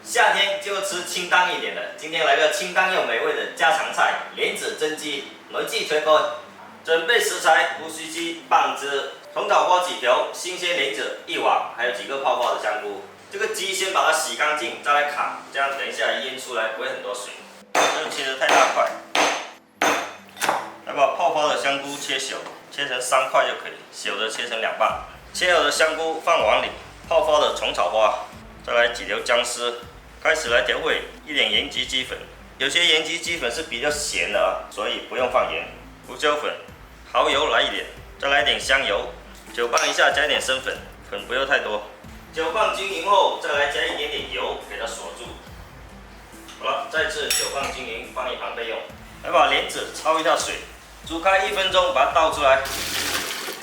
夏天就吃清淡一点的，今天来个清淡又美味的家常菜——莲子蒸鸡，焖鸡腿干。准备食材：乌须鸡、棒子、葱枣花几条、新鲜莲子1碗，还有几个泡泡的香菇。这个鸡先把它洗干净，再来砍，这样等一下腌出来不会很多水。不用切得太大块。来把泡泡的香菇切小，切成3块就可以，小的切成2半。切好的香菇放碗里，泡泡的虫草花，再来几条姜丝。开始来调味，一点盐焗鸡粉，有些盐焗鸡粉是比较咸的啊，所以不用放盐。胡椒粉、蚝油来一点，再来一点香油，搅拌一下，加一点生粉，粉不要太多。搅拌均匀后，再来加一点点油，给它锁住。好了，再次搅拌均匀，放一旁备用。来把莲子焯一下水，煮开1分钟，把它倒出来，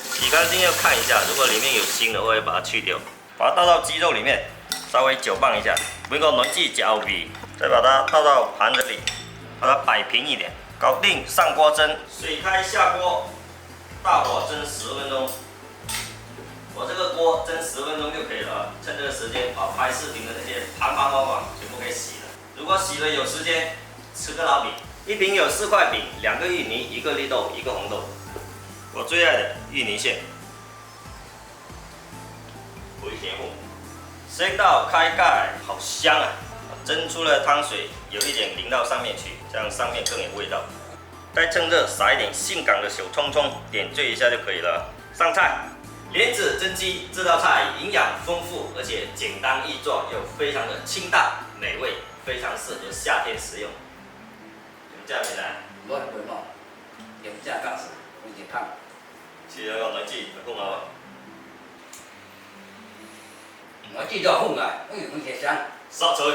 洗干净要看一下，如果里面有腥的话，要把它去掉。把它倒到鸡肉里面，稍微搅拌一下，焖个焖鸡脚皮，再把它倒到盘子里，把它摆平一点，搞定。上锅蒸，水开下锅，大火蒸10分钟。我这个锅蒸10分钟就可以了，趁这个时间把拍视频的那些盘盘碗碗全部给洗了。如果洗了有时间，吃个老饼。一瓶有4块饼，2个芋泥，1个绿豆，1个红豆。我最爱的芋泥馅。回填后，先到开盖，好香啊！蒸出了汤水有一点淋到上面去，这样上面更有味道。再趁热撒一点性感的小葱葱，点缀一下就可以了。上菜，莲子蒸鸡这道菜营养丰富，而且简单易做，又非常的清淡美味，非常适合夏天食用。用这面来，我袂喏，用这讲是，有一汤。是要用来煮，放好。我记到混啊，有一香。烧水。